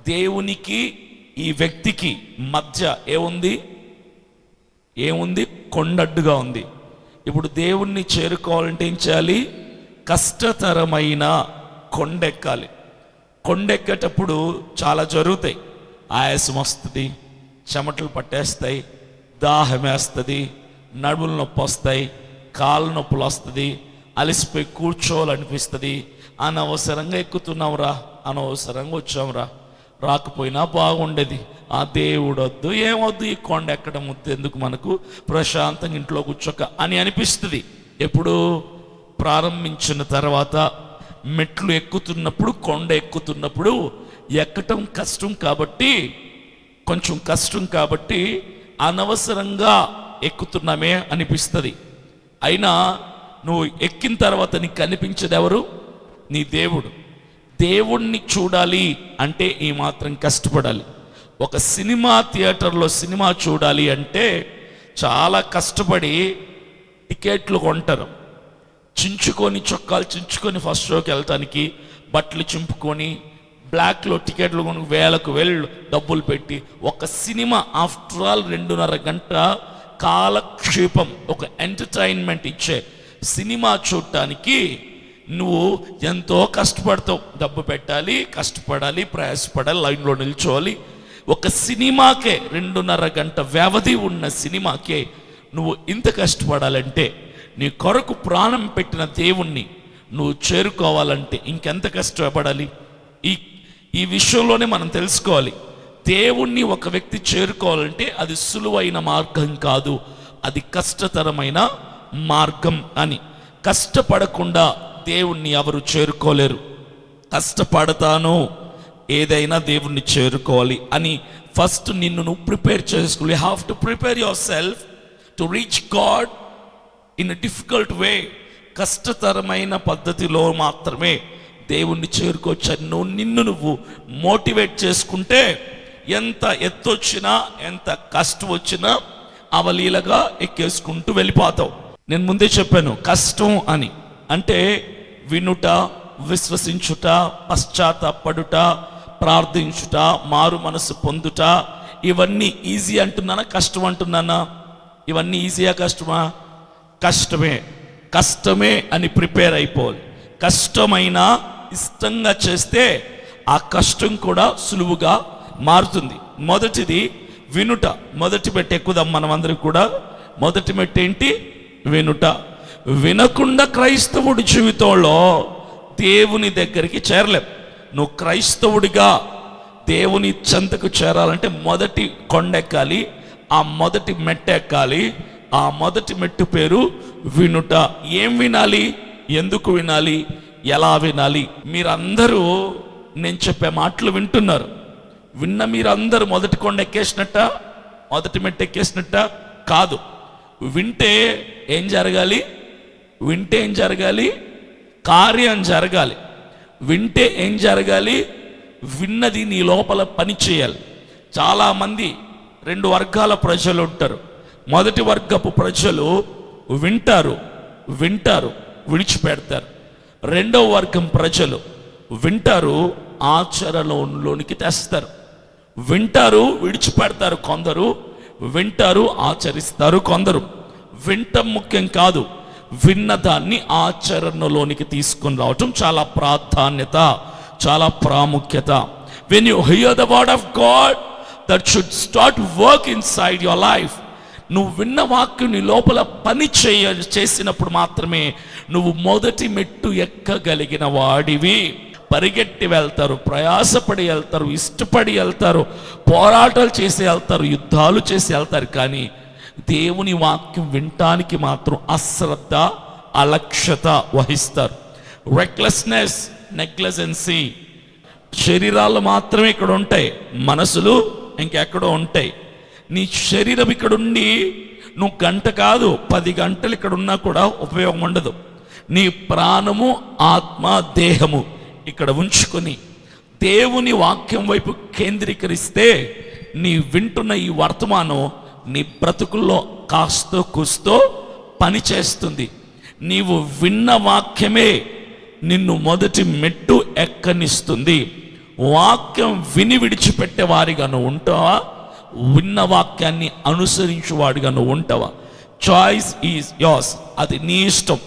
దేవునికి ఈ వ్యక్తికి మధ్య ఏముంది? కొండడ్డుగా ఉంది. ఇప్పుడు దేవుణ్ణి చేరుకోవాలంటే ఏం చేయాలి? కష్టతరమైన కొండెక్కాలి. కొండెక్కేటప్పుడు చాలా జరుగుతాయి. ఆయాసం వస్తుంది, చెమటలు పట్టేస్తాయి, దాహం వేస్తుంది, నడుములు నొప్పి వస్తాయి, కాళ్ళు నొప్పులు వస్తుంది, అలసిపోయి కూర్చోవాలనిపిస్తుంది. అనవసరంగా ఎక్కుతున్నాంరా, అనవసరంగా వచ్చాంరా, రాకపోయినా బాగుండేది, ఆ దేవుడు వద్దు, ఏమొద్దు, ఈ కొండ ఎక్కడం వద్దు, ఎందుకు మనకు, ప్రశాంతంగా ఇంట్లో కూర్చోక అని అనిపిస్తుంది. ఎప్పుడు ప్రారంభించిన తర్వాత మెట్లు ఎక్కుతున్నప్పుడు, కొండ ఎక్కుతున్నప్పుడు ఎక్కటం కష్టం కాబట్టి, కొంచెం కష్టం కాబట్టి అనవసరంగా ఎక్కుతున్నామే అనిపిస్తుంది. అయినా నువ్వు ఎక్కిన తర్వాత నీకు కనిపించేది ఎవరు? నీ దేవుడు. దేవుణ్ణి చూడాలి అంటే ఈ మాత్రం కష్టపడాలి. ఒక సినిమా థియేటర్లో సినిమా చూడాలి అంటే చాలా కష్టపడి టికెట్లు కొంటారు. చించుకొని, చొక్కాలు చించుకొని ఫస్ట్ షోకి వెళ్ళటానికి బట్టలు చింపుకొని బ్లాక్లో టికెట్లు కొని వేలకు వేళ్ళు డబ్బులు పెట్టి ఒక సినిమా, ఆఫ్టర్ ఆల్ 2.5 గంట కాలక్షేపం, ఒక ఎంటర్టైన్మెంట్ ఇచ్చే సినిమా చూడటానికి నువ్వు ఎంతో కష్టపడతావు. డబ్బు పెట్టాలి, కష్టపడాలి, ప్రయాసపడాలి, లైన్లో నిల్చోవాలి. ఒక సినిమాకే 2.5 గంట వ్యవధి ఉన్న సినిమాకే నువ్వు ఇంత కష్టపడాలంటే, నీ కొరకు ప్రాణం పెట్టిన దేవుణ్ణి నువ్వు చేరుకోవాలంటే ఇంకెంత కష్టపడాలి? ఈ విషయంలోనే మనం తెలుసుకోవాలి. దేవుణ్ణి ఒక వ్యక్తి చేరుకోవాలంటే అది సులువైన మార్గం కాదు, అది కష్టతరమైన మార్గం అని. కష్టపడకుండా దేవుణ్ణి ఎవరు చేరుకోలేరు. కష్టపడతాను ఏదైనా దేవుణ్ణి చేరుకోవాలి అని ఫస్ట్ నిన్ను నువ్వు ప్రిపేర్ చేసుకోవాలి. You have to prepare yourself to reach God in a difficult way. కష్టతరమైన పద్ధతిలో మాత్రమే దేవుణ్ణి చేరుకోవచ్చు. నిన్ను నువ్వు మోటివేట్ చేసుకుంటే ఎంత ఎత్తు వచ్చినా, ఎంత కష్టం వచ్చినా అవలీలగా ఎక్కేసుకుంటూ వెళ్ళిపోతావు. నేను ముందే చెప్పాను, కష్టం అని అంటే వినుట, విశ్వసించుట, పశ్చాత్తాపడుట, ప్రార్థించుట, మారు మనసు పొందుట, ఇవన్నీ ఈజీ అంటున్నానా, కష్టం అంటున్నానా? ఇవన్నీ ఈజీయా, కష్టమా? కష్టమే. కష్టమే అని ప్రిపేర్ అయిపోవాలి. కష్టమైనా ఇష్టంగా చేస్తే ఆ కష్టం కూడా సులువుగా మారుతుంది. మొదటిది వినుట. మొదటి మెట్టు ఎక్కుదాం మనం అందరం కూడా. మొదటి మెట్టు ఏంటి? వినుట. వినకుండా క్రైస్తవుడి జీవితంలో దేవుని దగ్గరికి చేరలేం. నువ్వు క్రైస్తవుడిగా దేవుని చెంతకు చేరాలంటే మొదటి కొండెక్కాలి, ఆ మొదటి మెట్టు ఎక్కాలి. ఆ మొదటి మెట్టు పేరు వినుట. ఏం వినాలి? ఎందుకు వినాలి? ఎలా వినాలి? మీరందరూ నేను చెప్పే మాటలు వింటున్నారు. విన్న మీరందరూ మొదటి కొండ ఎక్కేసినట్ట, మొదటి మెట్టు ఎక్కేసినట్ట కాదు. వింటే ఏం జరగాలి? వింటే ఏం జరగాలి? కార్యం జరగాలి. వింటే ఏం జరగాలి? విన్నది నీ లోపల పని చేయాలి. చాలామంది 2 వర్గాల ప్రజలు ఉంటారు. మొదటి వర్గపు ప్రజలు వింటారు, విడిచిపెడతారు. 2వ వర్గం ప్రజలు వింటారు, ఆచరణలోనికి తెస్తారు. వింటారు, విడిచిపెడతారు కొందరు, వింటారు, ఆచరిస్తారు కొందరు. వింటం ముఖ్యం కాదు, విన్నదాన్ని ఆచరణలోనికి తీసుకొని రావటం చాలా ప్రాధాన్యత, చాలా ప్రాముఖ్యత. When you hear the word of God, that should start work inside your life. నువ్వు విన్న వాక్యం నీ లోపల పని చేసినప్పుడు మాత్రమే నువ్వు మొదటి మెట్టు ఎక్కగలిగిన వాడివి. పరిగెట్టి వెళ్తారు, ప్రయాసపడి వెళ్తారు, ఇష్టపడి వెళ్తారు, పోరాటాలు చేసి వెళ్తారు, యుద్ధాలు చేసి వెళ్తారు. కానీ దేవుని వాక్యం వినటానికి మాత్రం అశ్రద్ధ, అలక్ష్యత వహిస్తారు. Recklessness, negligence. శరీరాలు మాత్రమే ఇక్కడ ఉంటాయి, మనసులు ఇంకెక్కడో ఉంటాయి. నీ శరీరం ఇక్కడుండి నువ్వు గంట కాదు 10 గంటలు ఇక్కడ ఉన్నా కూడా ఉపయోగం ఉండదు. నీ ప్రాణము, ఆత్మ, దేహము ఇక్కడ ఉంచుకొని దేవుని వాక్యం వైపు కేంద్రీకరిస్తే నీ వింటున్న ఈ వర్తమానం నీ బ్రతుకుల్లో కాస్తో కూస్తో పని చేస్తుంది. నీవు విన్న వాక్యమే నిన్ను మొదటి మెట్టు ఎక్కనిస్తుంది. వాక్యం విని విడిచిపెట్టే వారిగా నువ్వు ఉంటావా, విన్న వాక్యాన్ని అనుసరించువాడిగా నువ్వు ఉంటావా? Choice is yours. అది నీ ఇష్టం.